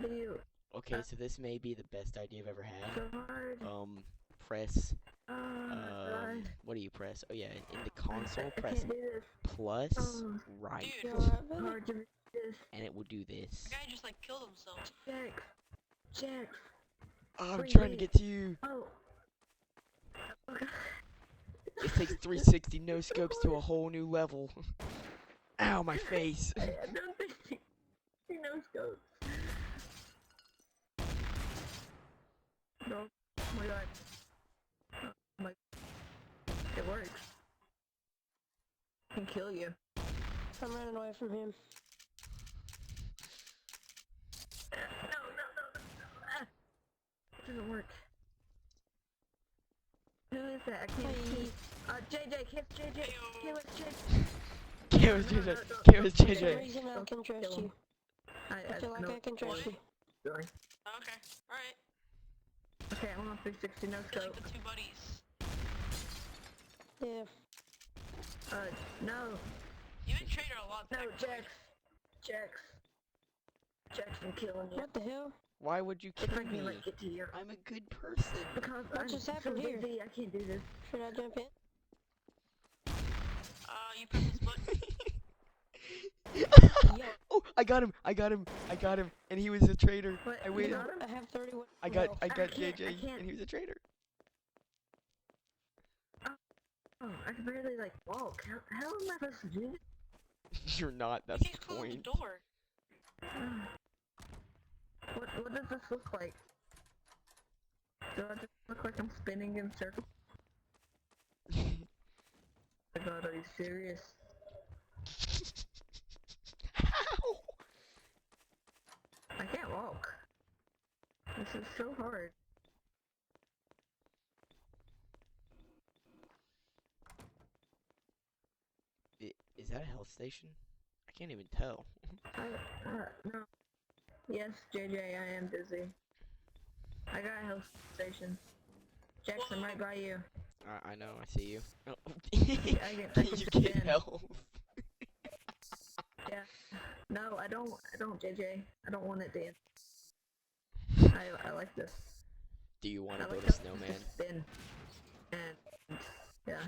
How do you? Okay, so this may be the best idea I've ever had. So hard. Press, God. what do you press? Oh yeah, in the console, I press can't do this. plus Oh. right, Dude, Hard to do this. and it will do this. the guy just like killed himself. Jax. Oh, I'm Wait, trying to wait. get to you. Oh. Oh God. It takes 360 no scopes to a whole new level. Ow, my face. I don't think he knows scopes. No. Oh my God. Oh my. It works. I can kill you. I'm running away from him. No. Ah. It doesn't work. Who is that? I can't see. JJ, kiss JJ. Kill us, JJ. Kill JJ. Kill There's JJ. a reason I can trust you. I feel like I can trust you. Sorry. Okay, alright. Okay, I'm on 360 no You're like scope. the two buddies. No. Yeah. No, You trade her a lot. Jax, I'm killing you. What the hell? Why would you If kill I me? can like get to your. I'm a good person. Because What I'm just so happened here? busy, I can't do this. Should I jump in? You press this button. Yo, Oh, I got him, and he was a traitor. What? I You waited. got him? I have 31. I got I can't- JJ, I can't. and he was a traitor. Oh, I can barely like walk. How am I supposed to do this? You're not, that's He's the closed the point. door. What does this look like? Do I just look like I'm spinning in circles? Oh my God, are you serious? Ow! I can't walk. This is so hard. Is that a health station? I can't even tell. No. Yes, JJ, I am busy. I got a health station. Jackson, right by you. I know, I see you. Oh. I can You spin. get health. Yeah. No, I don't, JJ. I don't want it, Dan. I like this. Do you want I to build like a how snowman? this spin. And, yeah.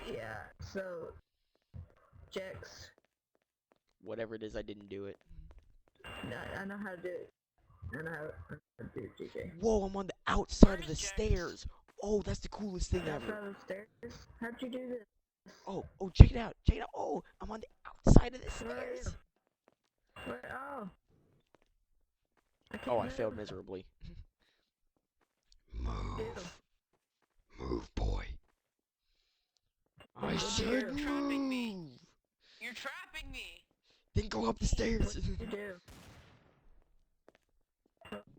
Yeah, so, Jax, Whatever it is, I didn't do it. I know how to do it. I know how to do it, JJ. Whoa, I'm on the outside of the Where's Jax? stairs. Oh, that's the coolest thing Outside ever. of the stairs? How'd you do this? Oh, check it out. Check it out. Oh, I'm on the outside of the Where are you? stairs. Where? Oh. Oh, I failed miserably. Move. Move, boy. I What said You're trapping me. move. You're trapping me. Then go up the stairs. What did you do?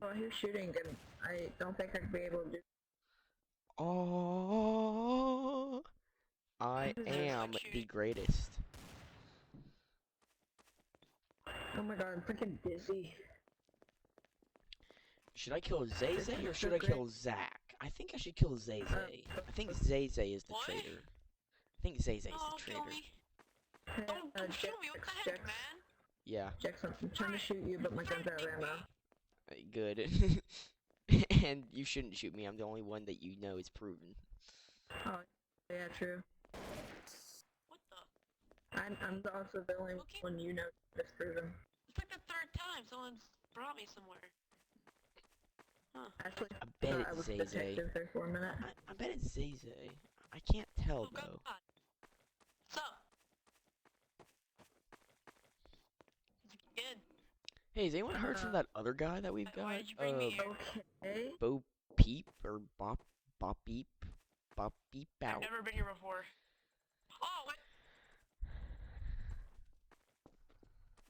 Oh, he was shooting, and I don't think I'd be able to do. Oh, I am the greatest. Oh my God, I'm freaking dizzy. Should I kill Zay This or is should so I kill Zach? I think I should kill Zay. I think Zay is the What? traitor. I think Zay is the Oh, traitor. kill me. Don't shoot me. What the heck, man? Yeah, Jackson, I'm trying to shoot you, but my gun's out of ammo. good. And you shouldn't shoot me. I'm the only one that you know is proven. Oh, yeah, true. What the? I'm also the only Okay. one you know that's proven. It's like the third time someone's brought me somewhere. Huh. Actually, I bet I it's was Zay. detective there for a minute. I bet it's Zay. I can't tell Oh, God. though. What's up? Good. Hey, has anyone heard from that other guy that we've got? Why did you bring me here? Okay. Bo Peep or Bop Beep I've out. never been here before. Oh, what?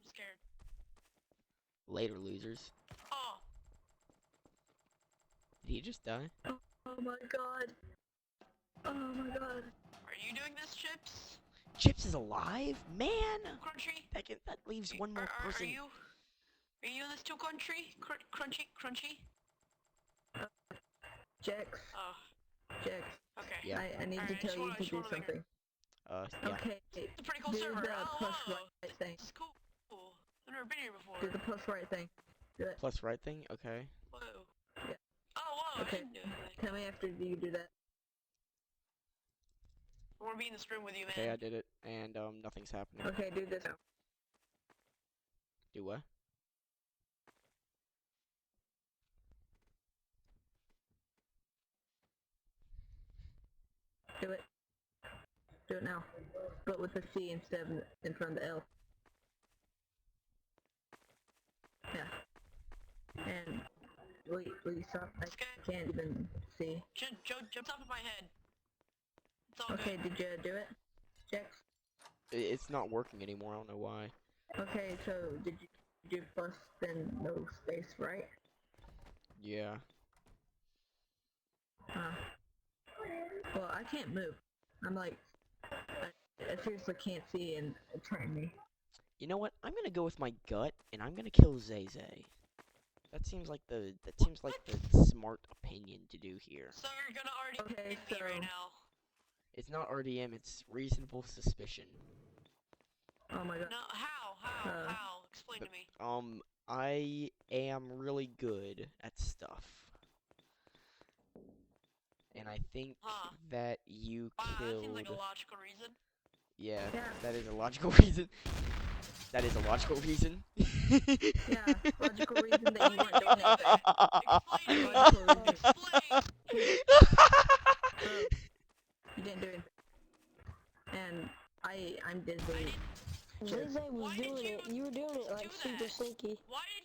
I'm scared. Later, losers. Oh, Did he just die? Oh my God. Oh my God. are you doing this, Chips? Chips is alive, man. Crunchy? That leaves one more person. Are you in this too, Crunchy? Jax, Oh, Jax, okay. Yeah. I need Alright, to just tell you wanna- to just do wanna make something. Yeah. Okay, It's a pretty cool do server. the Oh, plus right thing. here before. Do the plus right thing. Do it. Plus right thing? Okay. Whoa. Yeah. Oh, whoa, Okay. I didn't do anything. Tell me after you do that. I want to be in this room with you, man. Okay, I did it, and nothing's happening. Okay, do this now. Do what? Do it. Do it now. But with the C instead of in front of the L. Yeah. And wait, stop. I Okay. can't even see. Jump top of my head. It's all Okay, good. did you do it? Jax? It's not working anymore. I don't know why. Okay, so did you do plus then no space, right? Yeah. Well, I can't move. I'm like, I seriously can't see and it's hurting me. You know what? I'm gonna go with my gut, and I'm gonna kill Zay Zay. That seems like the smart opinion to do here. So you're gonna already Okay, hit me so- right now. It's not RDM. It's reasonable suspicion. Oh my god. No, how? Uh, How? Explain to me. I am really good at stuff. And I think Huh. that you Wow, that killed... seems like a logical reason. Yeah, Yeah. that is a logical reason. That is a logical reason. Yeah, logical reason that you weren't doing Explain anything. to me. Logical reason. Explain. So, you didn't do anything. And I'm I dizzy. didn't. Zay was Why did doing it. you You were doing it like do super that? sneaky. Why did